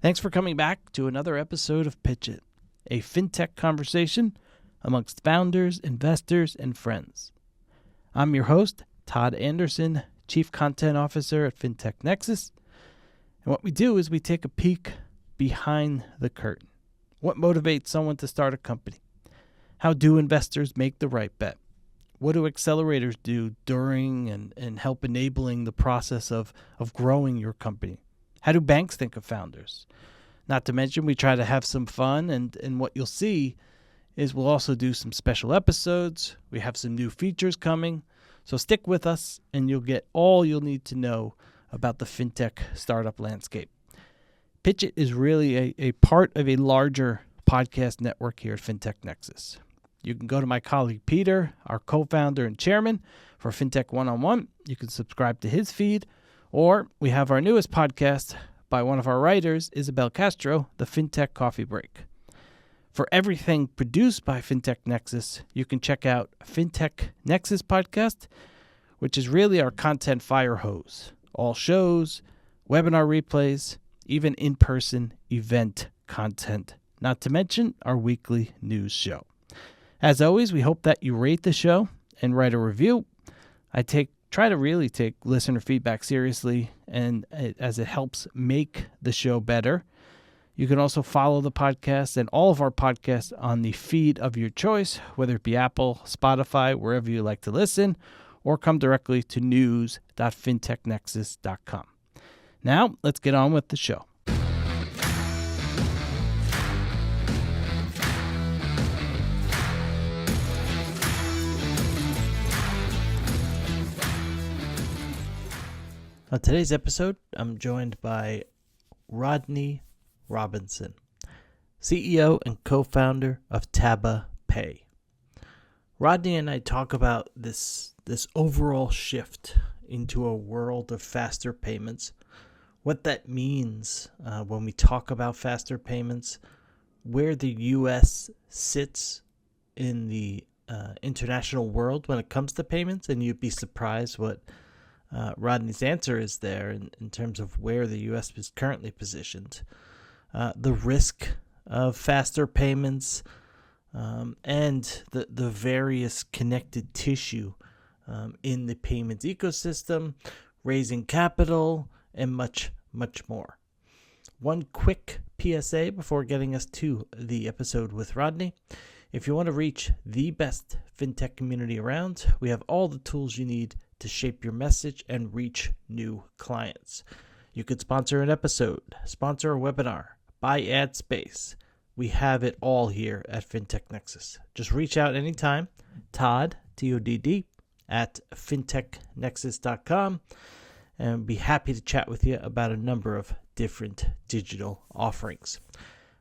Thanks for coming back to another episode of PitchIt, a fintech conversation amongst founders, investors, and friends. I'm your host, Todd Anderson, Chief Content Officer at Fintech Nexus. And what we do is we take a peek behind the curtain. What motivates someone to start a company? How do investors make the right bet? What do accelerators do during and help enabling the process of growing your company? How do banks think of founders? Not to mention, we try to have some fun, and what you'll see is we'll also do some special episodes. We have some new features coming. So stick with us, and you'll get all you'll need to know about the fintech startup landscape. PitchIt is really a part of a larger podcast network here at Fintech Nexus. You can go to my colleague Peter, our co-founder and chairman, for Fintech One-on-One. You can subscribe to his feed. Or we have our newest podcast by one of our writers, Isabel Castro, the Fintech Coffee Break. For everything produced by Fintech Nexus, you can check out Fintech Nexus Podcast, which is really our content fire hose. All shows, webinar replays, even in-person event content, not to mention our weekly news show. As always, we hope that you rate the show and write a review. I try to really take listener feedback seriously, and as it helps make the show better. You can also follow the podcast and all of our podcasts on the feed of your choice, whether it be Apple, Spotify, wherever you like to listen, or come directly to news.fintechnexus.com. Now, let's get on with the show. On today's episode, I'm joined by Rodney Robinson, CEO and co-founder of TabaPay. Rodney and I talk about this overall shift into a world of faster payments, what that means when we talk about faster payments, where the U.S. sits in the international world when it comes to payments, and you'd be surprised what Rodney's answer is there in terms of where the U.S. is currently positioned, the risk of faster payments, and the various connected tissue in the payments ecosystem, raising capital, and much, much more. One quick PSA before getting us to the episode with Rodney. If you want to reach the best fintech community around, we have all the tools you need to shape your message and reach new clients. You could sponsor an episode, sponsor a webinar, buy ad space. We have it all here at Fintech Nexus. Just reach out anytime, Todd, T-O-D-D, at fintechnexus.com, and be happy to chat with you about a number of different digital offerings.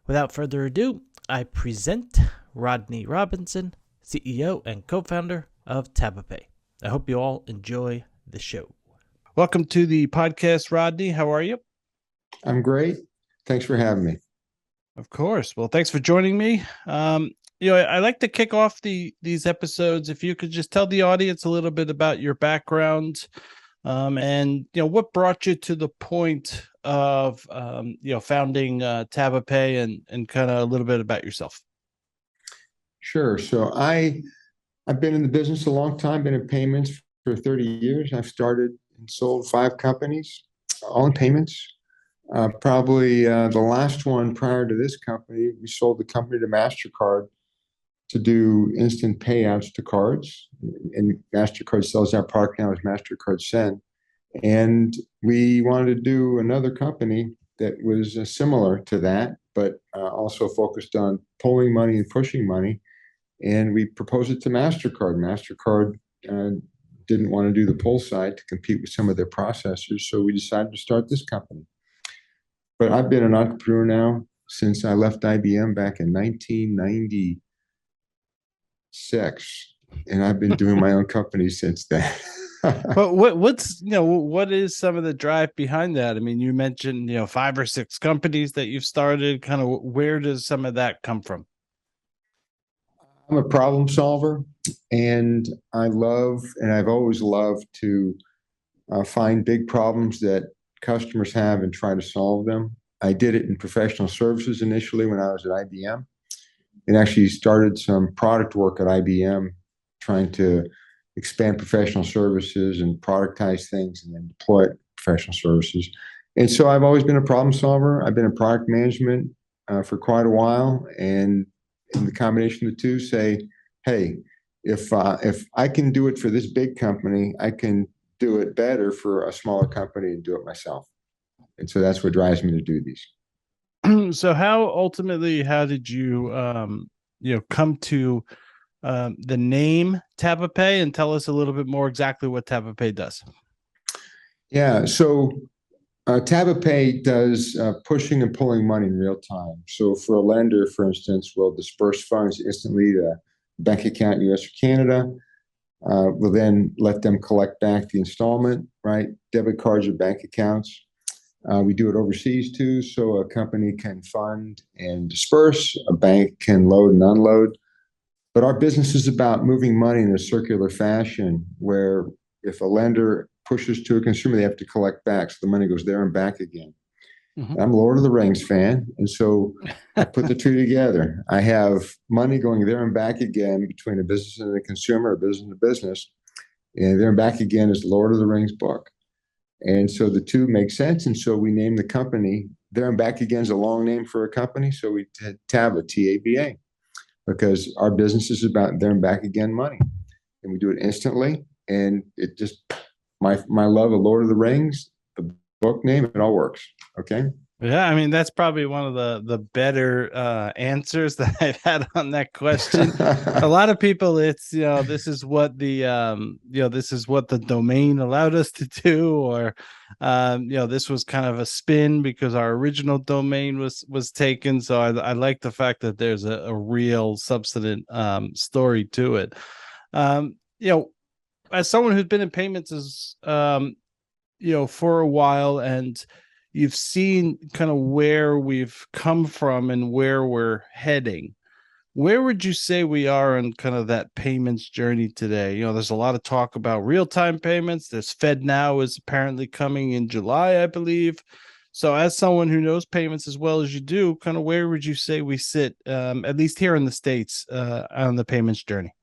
Without further ado, I present Rodney Robinson, CEO and co-founder of TabaPay. I hope you all enjoy the show. Welcome to the podcast, Rodney. How are you? I'm great. Thanks for having me. Of course. Well, thanks for joining me. I like to kick off these episodes. If you could just tell the audience a little bit about your background, and what brought you to the point of founding TabaPay, and kind of a little bit about yourself. Sure. So I've been in the business a long time, been in payments for 30 years. I've started and sold 5 companies, all in payments. Probably the last one prior to this company, we sold the company to MasterCard to do instant payouts to cards. And MasterCard sells that product now as MasterCard Send. And we wanted to do another company that was similar to that, but also focused on pulling money and pushing money. And we proposed it to MasterCard. MasterCard didn't want to do the pull side to compete with some of their processors, so we decided to start this company. But I've been an entrepreneur now since I left IBM back in 1996, and I've been doing my own company since then. But what is some of the drive behind that? I mean, you mentioned 5 or 6 companies that you've started. Kind of where does some of that come from? I'm a problem solver, and I've always loved to find big problems that customers have and try to solve them. I did it in professional services initially when I was at IBM, and actually started some product work at IBM, trying to expand professional services and productize things and then deploy it professional services. And so I've always been a problem solver. I've been in product management for quite a while, and in the combination of the two, say, hey, if I can do it for this big company, I can do it better for a smaller company and do it myself. And so that's what drives me to do these. So how did you come to the name TabaPay, and tell us a little bit more exactly what TabaPay does? Yeah, so TabaPay does pushing and pulling money in real time. So for a lender, for instance, will disperse funds instantly to a bank account, US or Canada. We'll then let them collect back the installment, right? Debit cards or bank accounts. We do it overseas too, so a company can fund and disperse, a bank can load and unload. But our business is about moving money in a circular fashion, where if a lender pushes to a consumer, they have to collect back, so the money goes there and back again. Mm-hmm. I'm a Lord of the Rings fan, and so I put the two together. I have money going there and back again between a business and a consumer, a business and a business, and there and back again is the Lord of the Rings book. And so the two make sense, and so we named the company. There and Back Again is a long name for a company, so we TABA, TABA, because our business is about there and back again money, and we do it instantly. And it just my love of Lord of the Rings, the book name, it all works. Okay. Yeah, I mean, that's probably one of the better answers that I've had on that question. A lot of people, it's, this is what the this is what the domain allowed us to do, or this was kind of a spin because our original domain was taken. So I like the fact that there's a real substantive story to it. As someone who's been in payments for a while, and you've seen kind of where we've come from and where we're heading, where would you say we are in kind of that payments journey today? There's a lot of talk about real-time payments. There's FedNow is apparently coming in July, I believe. So as someone who knows payments as well as you do, kind of where would you say we sit, at least here in the States, on the payments journey?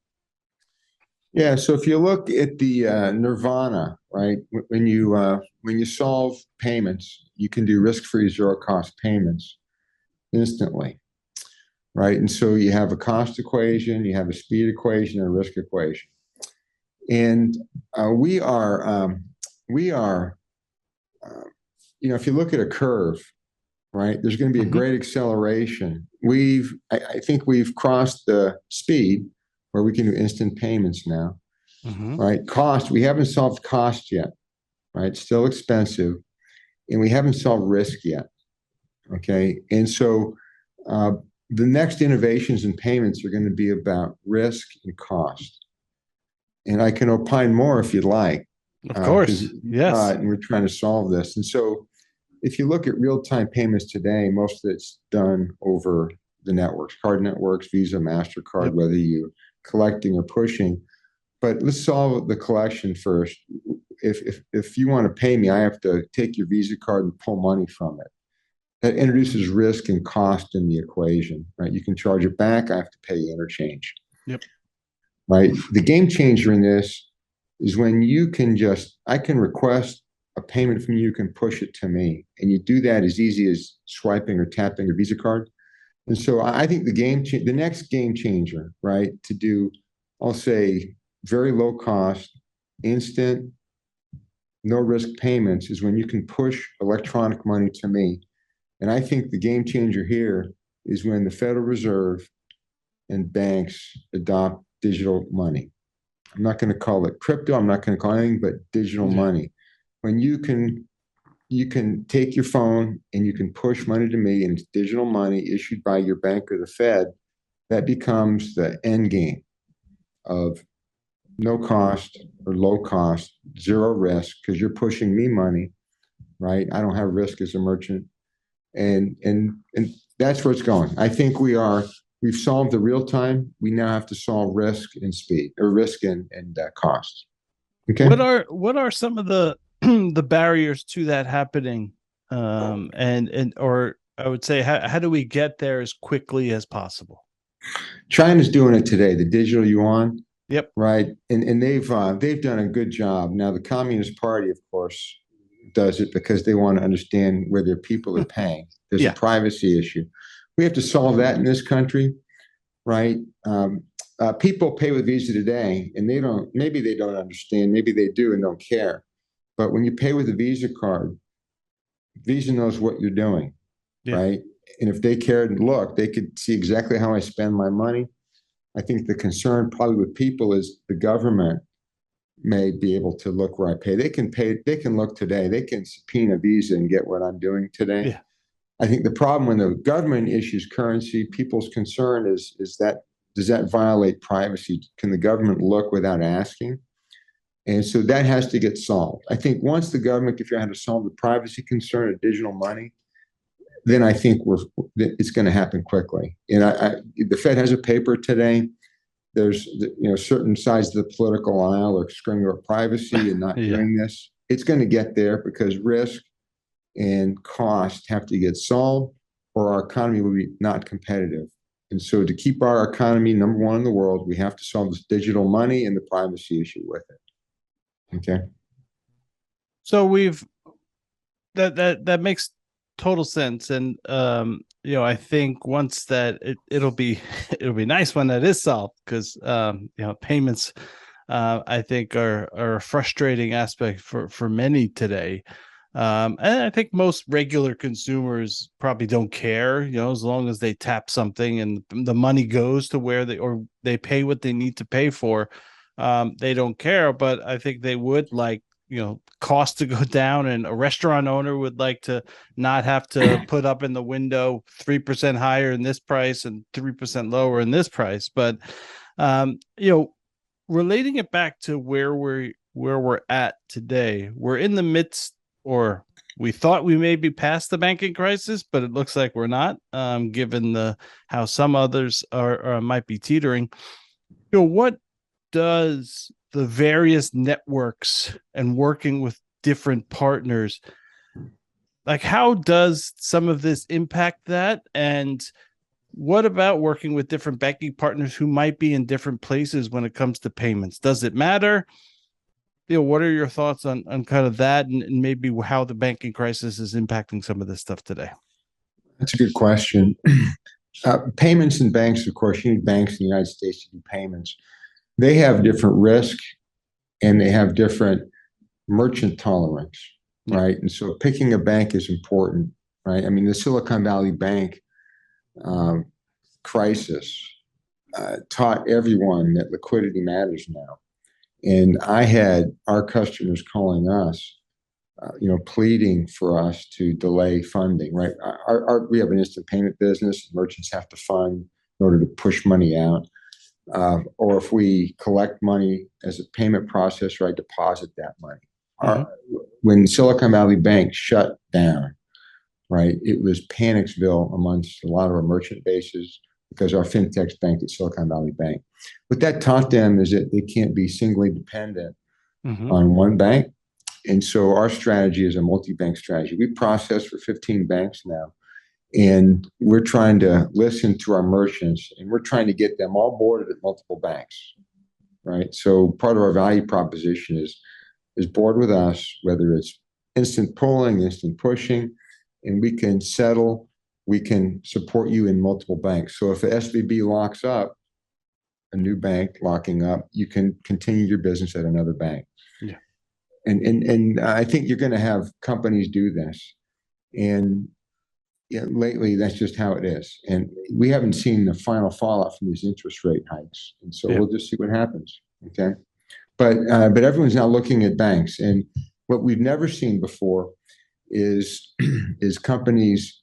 Yeah, so if you look at the nirvana, right, when you solve payments, you can do risk-free, zero-cost payments instantly, right? And so you have a cost equation, you have a speed equation, and a risk equation. And we are, if you look at a curve, right, there's going to be a great acceleration. I think we've crossed the speed where we can do instant payments now, right? Cost, we haven't solved cost yet, right? Still expensive, and we haven't solved risk yet, okay? And so the next innovations in payments are going to be about risk and cost. And I can opine more if you'd like. Of course, yes. And we're trying to solve this. And so if you look at real-time payments today, most of it's done over the networks, card networks, Visa, MasterCard, whether you collecting or pushing. But let's solve the collection first. If you want to pay me, I have to take your Visa card and pull money from it. That introduces risk and cost in the equation, right? You can charge it back. I have to pay you interchange. Yep. Right. The game changer in this is when I can request a payment from you, you can push it to me, and you do that as easy as swiping or tapping a Visa card. And so I think the next game changer, right, to do, I'll say, very low cost, instant, no risk payments is when you can push electronic money to me. And I think the game changer here is when the Federal Reserve and banks adopt digital money. I'm not going to call it crypto. I'm not going to call anything but digital money. When you can take your phone and you can push money to me, and it's digital money issued by your bank or the Fed, that becomes the end game of no cost or low cost, zero risk, because you're pushing me money, right? I don't have risk as a merchant. And that's where it's going. I think we've solved the real time. We now have to solve risk and speed, or risk and cost. Okay. What are some of the the barriers to that happening or I would say, how do we get there as quickly as possible? China's doing it today, the digital yuan, Yep. right? And they've done a good job. Now the Communist Party, of course, does it because they want to understand where their people are paying. There's a Yeah. privacy issue. We have to solve that in this country, right? People pay with Visa today, and maybe they don't understand, maybe they do and don't care. But when you pay with a Visa card, Visa knows what you're doing, Yeah. right? And if they cared and look, they could see exactly how I spend my money. I think the concern probably with people is the government may be able to look where I pay. They can look today. They can subpoena Visa and get what I'm doing today. Yeah. I think the problem when the government issues currency, people's concern is that does that violate privacy? Can the government look without asking? And so that has to get solved. I think once the government can figure out how to solve the privacy concern of digital money, then I think it's going to happen quickly. And the Fed has a paper today. There's certain sides of the political aisle are screaming about privacy and not Yeah. doing this. It's going to get there because risk and cost have to get solved, or our economy will be not competitive. And so, to keep our economy number one in the world, we have to solve this digital money and the privacy issue with it. Okay. So that makes total sense. And I think once that it'll be it'll be nice when that is solved, because payments I think are a frustrating aspect for many today. And I think most regular consumers probably don't care, as long as they tap something and the money goes to where they pay what they need to pay for. They don't care, but I think they would like, cost to go down, and a restaurant owner would like to not have to put up in the window 3% higher in this price and 3% lower in this price. But, relating it back to where we're at today, we're in the midst, or we thought we may be past the banking crisis, but it looks like we're not, given how some others are might be teetering. What does the various networks and working with different partners, like, how does some of this impact that? And what about working with different banking partners who might be in different places when it comes to payments? Does it matter? What are your thoughts on kind of that, and maybe how the banking crisis is impacting some of this stuff today? That's a good question. Payments and banks, of course, you need banks in the United States to do payments. They have different risk and they have different merchant tolerance, right? And so picking a bank is important, right? I mean, the Silicon Valley Bank crisis taught everyone that liquidity matters now. And I had our customers calling us, pleading for us to delay funding, right? We have an instant payment business. Merchants have to fund in order to push money out. Or if we collect money as a payment processor, I deposit that money. When Silicon Valley Bank shut down, right, it was Panicsville amongst a lot of our merchant bases because our fintechs banked at Silicon Valley Bank. What that taught them is that they can't be singly dependent on one bank. And so our strategy is a multi-bank strategy. We process for 15 banks now. And we're trying to listen to our merchants, and we're trying to get them all boarded at multiple banks, right? So part of our value proposition is board with us, whether it's instant pulling, instant pushing, and we can settle, we can support you in multiple banks. So if the SVB locks up, a new bank locking up, you can continue your business at another bank. Yeah. And I think you're going to have companies do this. And lately, that's just how it is. And we haven't seen the final fallout from these interest rate hikes. And so we'll just see what happens. Okay. But everyone's now looking at banks. And what we've never seen before is companies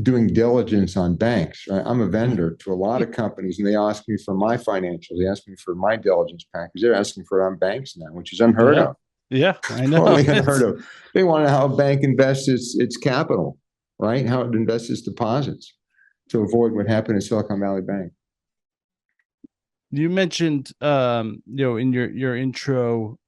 doing diligence on banks. Right? I'm a vendor to a lot of companies, and they ask me for my financials. They ask me for my diligence package. They're asking for it on banks now, which is unheard of. Yeah, I know. Totally unheard of. They want to know how a bank invests its capital, right? How it invests its deposits to avoid what happened in Silicon Valley Bank. You mentioned, in your intro,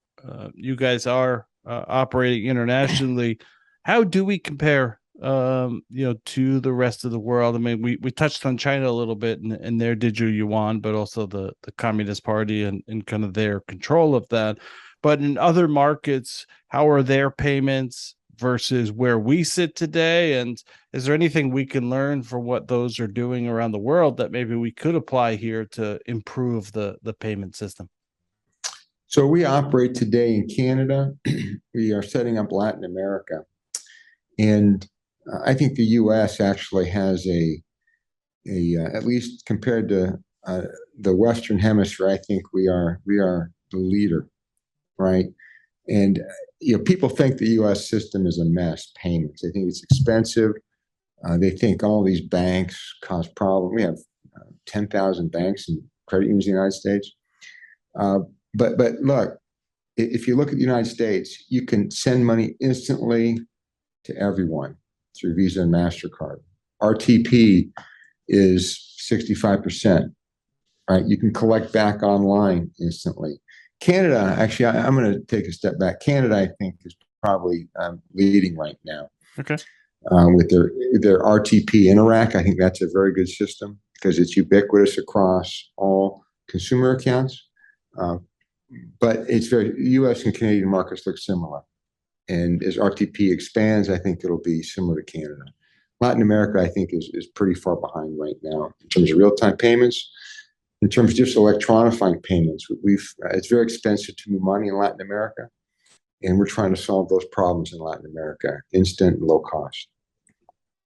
you guys are operating internationally. How do we compare, to the rest of the world? I mean, we touched on China a little bit and their digital yuan, but also the Communist Party and kind of their control of that. But in other markets, how are their payments versus where we sit today? And is there anything we can learn from what those are doing around the world that maybe we could apply here to improve the payment system? So we operate today in Canada. We are setting up Latin America. And I think the U.S. actually has at least compared to the Western Hemisphere, I think we are the leader, right? And people think the U.S. system is a mess. Payments, they think it's expensive. They think all these banks cause problems. We have 10,000 banks and credit unions in the United States. But look, if you look at the United States, you can send money instantly to everyone through Visa and MasterCard. RTP is 65%, right? You can collect back online instantly. Canada, actually, I'm going to take a step back. Canada, I think, is probably leading right now. Okay. With their RTP Interac. I think that's a very good system because it's ubiquitous across all consumer accounts. But it's U.S. and Canadian markets look similar. And as RTP expands, I think it'll be similar to Canada. Latin America, I think, is pretty far behind right now in terms of real-time payments. In terms of just electronifying payments, it's very expensive to move money in Latin America, and we're trying to solve those problems in Latin America, instant and low cost.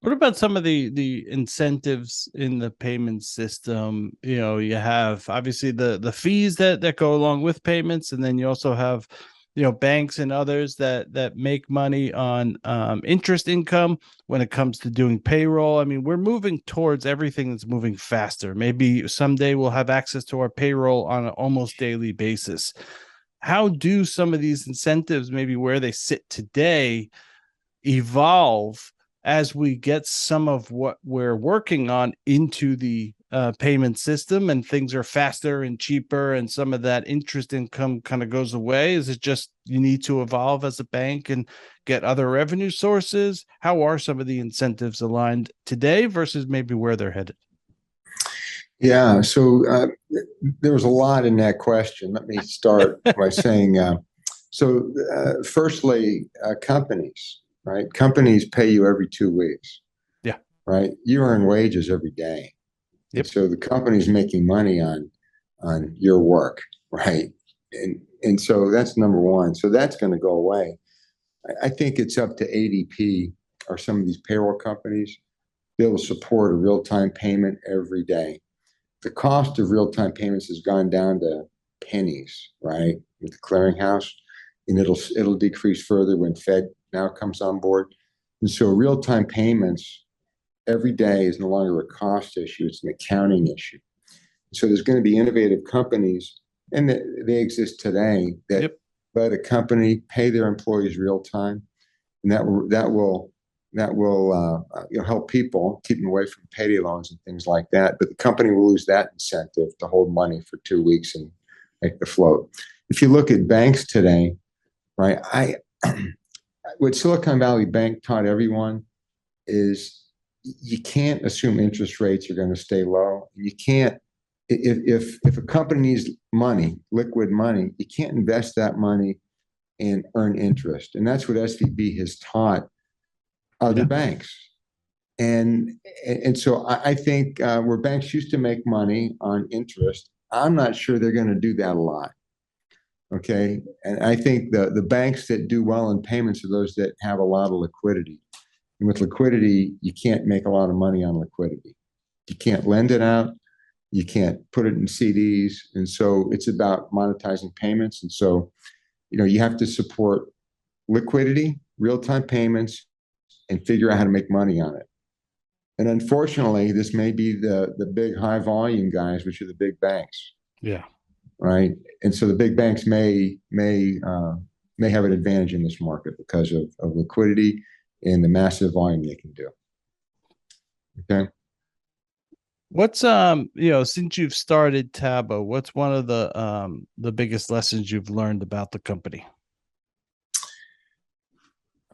What about some of the incentives in the payment system? You have obviously the fees that go along with payments, and then you also have banks and others that make money on interest income when it comes to doing payroll. I mean, we're moving towards everything that's moving faster. Maybe someday we'll have access to our payroll on an almost daily basis. How do some of these incentives, maybe where they sit today, evolve as we get some of what we're working on into the payment system and things are faster and cheaper and some of that interest income kind of goes away? Is it just you need to evolve as a bank and get other revenue sources? How are some of the incentives aligned today versus maybe where they're headed? Yeah, so there was a lot in that question. Let me start by saying, firstly, companies, right? Companies pay you every 2 weeks. Yeah. Right? You earn wages every day. Yep. So the company's making money on your work, right? And so that's number one. So that's going to go away. I think it's up to ADP or some of these payroll companies be able to support a real-time payment every day. The cost of real-time payments has gone down to pennies, right, with the clearinghouse, and it'll decrease further when FedNow comes on board. And so real-time payments every day is no longer a cost issue; it's an accounting issue. So there's going to be innovative companies, and they exist today that let a company pay their employees real time, and that will help people, keep them away from payday loans and things like that. But the company will lose that incentive to hold money for 2 weeks and make the float. If you look at banks today, right? What Silicon Valley Bank taught everyone is you can't assume interest rates are going to stay low. You can't. If a company needs money, liquid money, you can't invest that money and earn interest. And that's what SVB has taught other banks. And so I think where banks used to make money on interest, I'm not sure they're going to do that a lot. Okay. And I think the banks that do well in payments are those that have a lot of liquidity. And with liquidity, you can't make a lot of money on liquidity. You can't lend it out. You can't put it in CDs. And so it's about monetizing payments. And so, you have to support liquidity, real-time payments, and figure out how to make money on it. And unfortunately, this may be the big high volume guys, which are the big banks. Yeah. Right. And so the big banks may have an advantage in this market because of liquidity and the massive volume they can do. Okay. What's since you've started Taba, what's one of the biggest lessons you've learned about the company?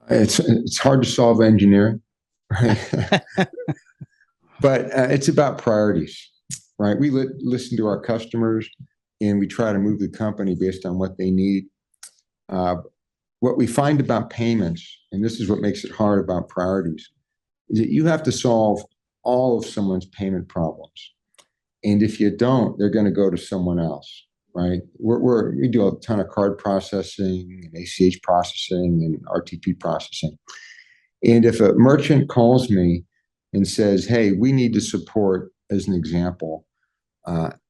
It's hard to solve engineering, right? But it's about priorities, right? We listen to our customers, and we try to move the company based on what they need. Uh, what we find about payments, and this is what makes it hard about priorities, is that you have to solve all of someone's payment problems. And if you don't, they're going to go to someone else, right? We do a ton of card processing and ACH processing and RTP processing. And if a merchant calls me and says, hey, we need to support, as an example,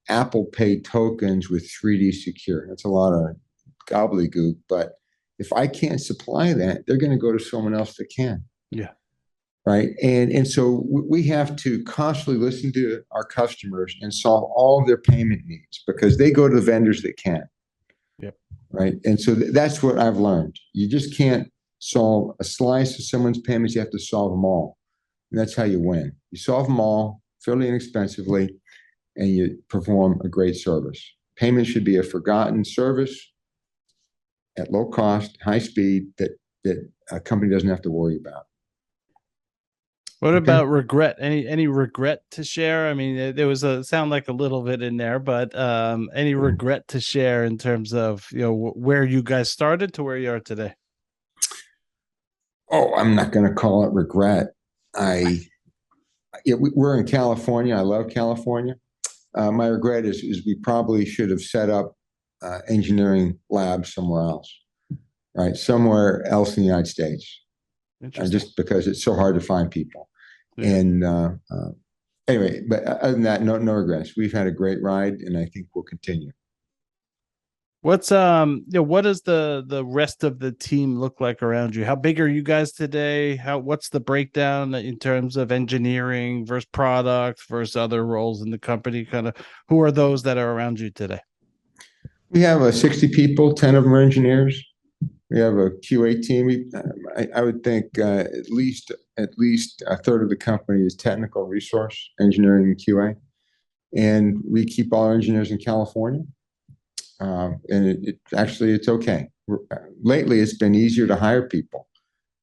Apple Pay tokens with 3D Secure. That's a lot of gobbledygook, but if I can't supply that, they're going to go to someone else that can. Yeah. Right. And so we have to constantly listen to our customers and solve all of their payment needs because they go to the vendors that can. Yep. Right. And so that's what I've learned. You just can't solve a slice of someone's payments. You have to solve them all. And that's how you win. You solve them all fairly inexpensively, and you perform a great service. Payment should be a forgotten service at low cost, high speed that a company doesn't have to worry about. What about regret? Any regret to share? I mean, there was sound like a little bit in there, but any regret to share in terms of where you guys started to where you are today? Oh, I'm not going to call it regret. We're in California. I love California. My regret is we probably should have set up engineering labs somewhere else, right? Somewhere else in the United States. Just because it's so hard to find people. Yeah. And anyway, but other than that, no regrets. We've had a great ride, and I think we'll continue. What's what does the rest of the team look like around you? How big are you guys today? What's the breakdown in terms of engineering versus product versus other roles in the company? Kind of who are those that are around you today? We have 60 people, 10 of them are engineers. We have a QA team. I would think at least a third of the company is technical resource, engineering and QA. And we keep all our engineers in California. And it's okay. Lately, it's been easier to hire people.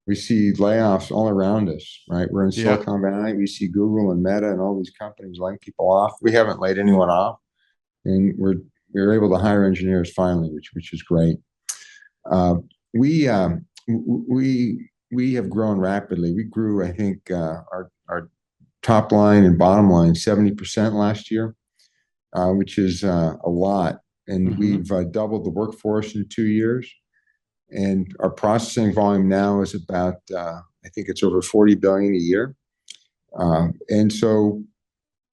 We see layoffs all around us, right? We're in Silicon Valley. We see Google and Meta and all these companies laying people off. We haven't laid anyone off, and we're able to hire engineers finally, which is great. We have grown rapidly. We grew, I think, our top line and bottom line 70% last year, which is a lot. And we've doubled the workforce in 2 years. And our processing volume now is about, I think it's over 40 billion a year. And so,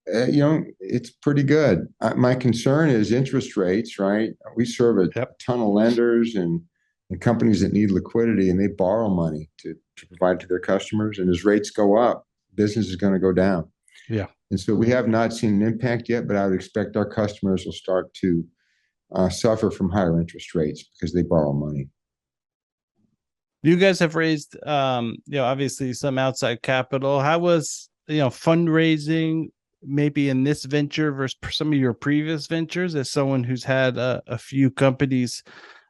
it's pretty good. My concern is interest rates, right? We serve a ton of lenders and companies that need liquidity, and they borrow money to provide to their customers. And as rates go up, business is going to go down. Yeah. And so we have not seen an impact yet, but I would expect our customers will start to suffer from higher interest rates because they borrow money. You guys have raised, obviously some outside capital. How was, fundraising maybe in this venture versus some of your previous ventures as someone who's had a few companies?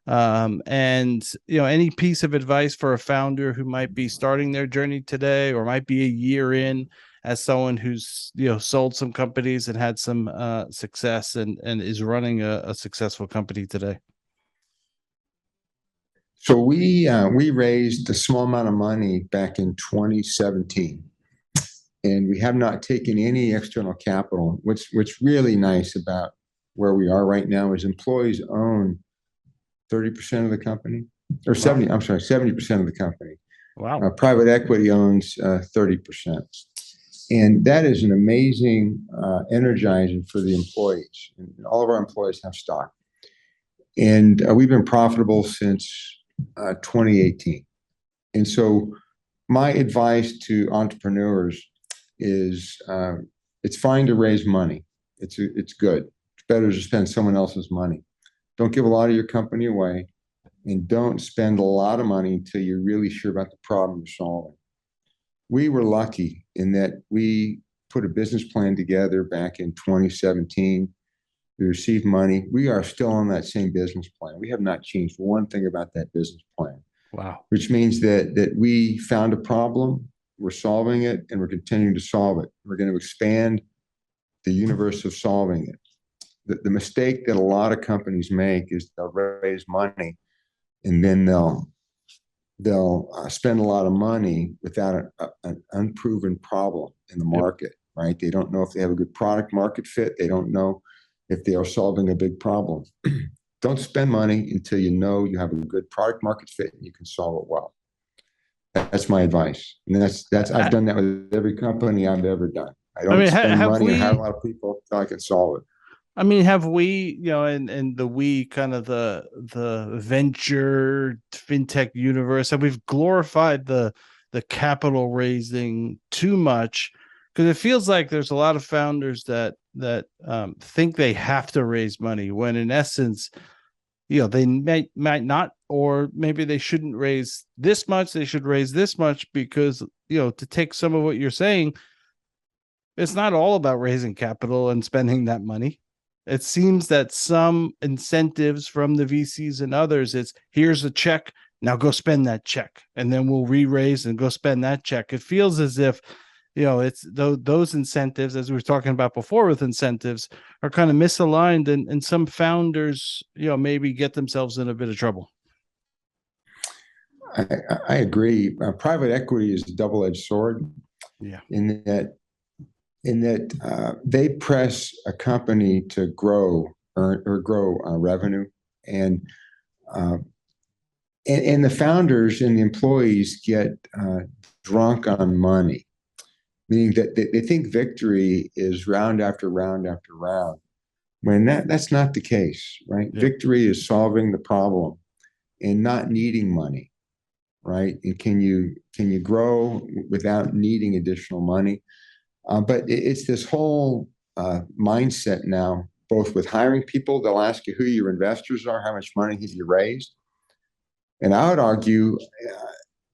And any piece of advice for a founder who might be starting their journey today or might be a year in as someone who's sold some companies and had some success and is running a successful company today? So we raised a small amount of money back in 2017, and we have not taken any external capital. What's really nice about where we are right now is employees own 30% of the company, or 70%, I'm sorry, 70% of the company. Wow. Private equity owns 30%. And that is an amazing energizing for the employees. And all of our employees have stock. And we've been profitable since 2018. And so my advice to entrepreneurs is it's fine to raise money. It's good. It's better to spend someone else's money. Don't give a lot of your company away, and don't spend a lot of money until you're really sure about the problem you're solving. We were lucky in that we put a business plan together back in 2017. We received money. We are still on that same business plan. We have not changed one thing about that business plan. Wow. which means that we found a problem, we're solving it, and we're continuing to solve it. We're going to expand the universe of solving it. The mistake that a lot of companies make is they'll raise money and then they'll spend a lot of money without an unproven problem in the Yep. market, right? They don't know if they have a good product market fit. They don't know if they are solving a big problem. Don't spend money until you know you have a good product market fit and you can solve it well. That's my advice. And that's I've I, done that with every company I've ever done. I I don't mean, spend have money or hire a we? lot of people until I can solve it. I mean, have we? In the we kind of the venture fintech universe, have we've glorified the capital raising too much? Because it feels like there's a lot of founders that think they have to raise money when, in essence, they might not, or maybe they shouldn't raise this much. They should raise this much because to take some of what you're saying, it's not all about raising capital and spending that money. It seems that some incentives from the VCs and others, it's here's a check, now go spend that check, and then we'll re-raise and go spend that check. It feels as if, it's those incentives, as we were talking about before with incentives, are kind of misaligned, and some founders, maybe get themselves in a bit of trouble. I agree. Private equity is a double-edged sword Yeah. in that they press a company to grow or grow revenue, and uh, and the founders and the employees get drunk on money, meaning that they think victory is round after round after round, when that's not the case, right? Yep. Victory is solving the problem and not needing money, right? And can you grow without needing additional money? But it's this whole mindset now, both with hiring people, they'll ask you who your investors are, how much money have you raised. And I would argue,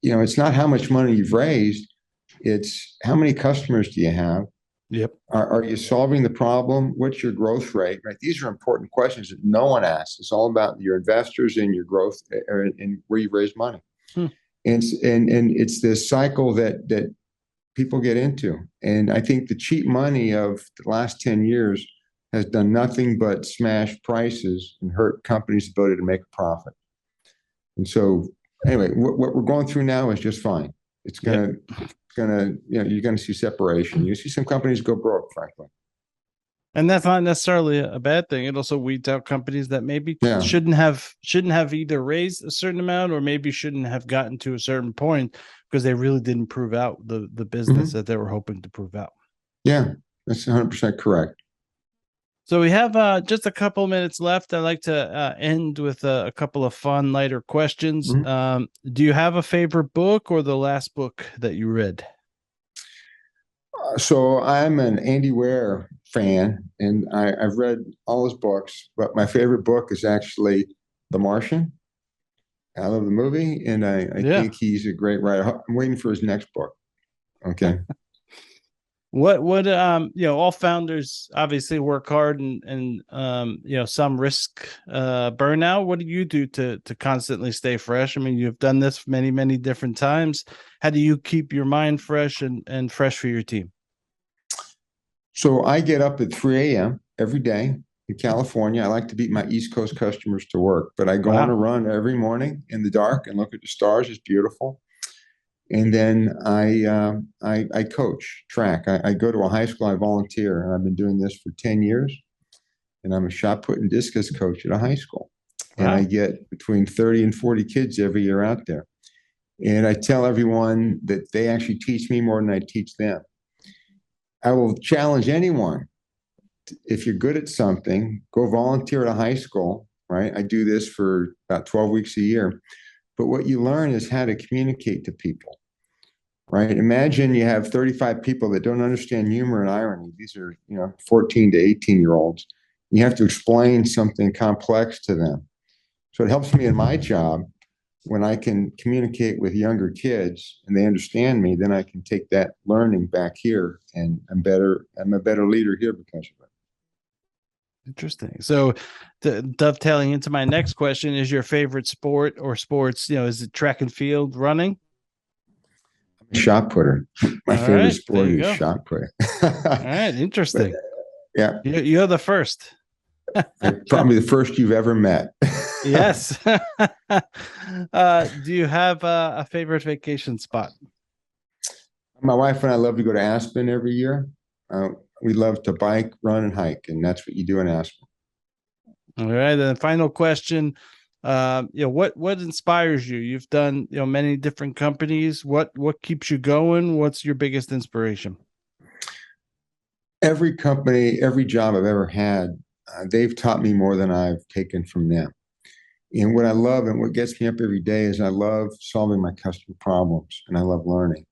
it's not how much money you've raised, it's how many customers do you have? Yep. Are you solving the problem? What's your growth rate? Right? These are important questions that no one asks. It's all about your investors and your growth and where you raise money. Hmm. And it's this cycle that people get into. And I think the cheap money of the last 10 years has done nothing but smash prices and hurt companies' ability to make a profit. And so, anyway, what we're going through now is just fine. It's gonna, you're gonna see separation. You see some companies go broke, frankly. And that's not necessarily a bad thing. It also weeds out companies that maybe Yeah. shouldn't have either raised a certain amount or maybe shouldn't have gotten to a certain point because they really didn't prove out the business that they were hoping to prove out. Yeah, that's 100% correct. So we have just a couple minutes left. I'd like to end with a couple of fun, lighter questions. Do you have a favorite book or the last book that you read? So I'm an Andy Weir fan, and I've read all his books, but my favorite book is actually The Martian. I love the movie, and I Yeah. think he's a great writer. I'm waiting for his next book. Okay. What all founders obviously work hard and some risk burnout. What do you do to constantly stay fresh? I mean, you've done this many different times. How do you keep your mind fresh and fresh for your team? So I get up at 3 a.m. every day in California. I like to beat my East Coast customers to work, but I go on a Wow. run every morning in the dark and look at the stars. It's beautiful. And then I coach track. I go to a high school. I volunteer, and I've been doing this for 10 years. And I'm a shot put and discus coach at a high school. And I Wow. get between 30 and 40 kids every year out there. And I tell everyone that they actually teach me more than I teach them. I will challenge anyone. If you're good at something, go volunteer at a high school, right? I do this for about 12 weeks a year. But what you learn is how to communicate to people, right? Imagine you have 35 people that don't understand humor and irony. These are, 14 to 18-year-olds. You have to explain something complex to them. So it helps me in my job when I can communicate with younger kids and they understand me, then I can take that learning back here and I'm a better leader here because of it. Interesting. So, dovetailing into my next question, is your favorite sport or sports, is it track and field, running? Shot putter. My All favorite right, there sport you is go. shot putting. All right, But interesting. yeah, You're the first. probably the first you've ever met. Yes. Do you have a favorite vacation spot? My wife and I love to go to Aspen every year. We love to bike, run, and hike, and that's what you do in Aspen. All right. And the final question, what inspires you? You've done, many different companies. What keeps you going? What's your biggest inspiration? Every company, every job I've ever had, they've taught me more than I've taken from them. And what I love and what gets me up every day is I love solving my customer problems and I love learning.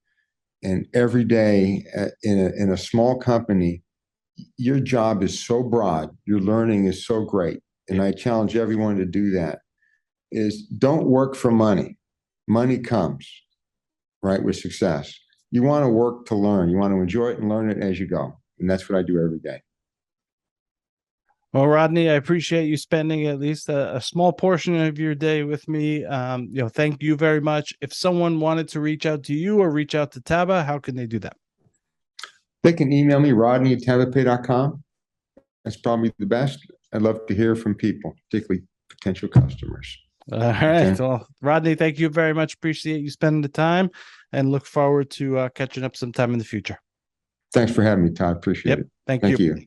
And every day in a small company, your job is so broad, your learning is so great. And I challenge everyone to do that is don't work for money. Money comes, right, with success. You want to work to learn. You want to enjoy it and learn it as you go. And that's what I do every day. Well, Rodney, I appreciate you spending at least a small portion of your day with me. Thank you very much. If someone wanted to reach out to you or reach out to Taba, how can they do that? They can email me, Rodney@TabaPay.com. That's probably the best. I'd love to hear from people, particularly potential customers. All right. Okay. Well, Rodney, thank you very much. Appreciate you spending the time and look forward to catching up sometime in the future. Thanks for having me, Todd. Appreciate it. Thank Thank you. you.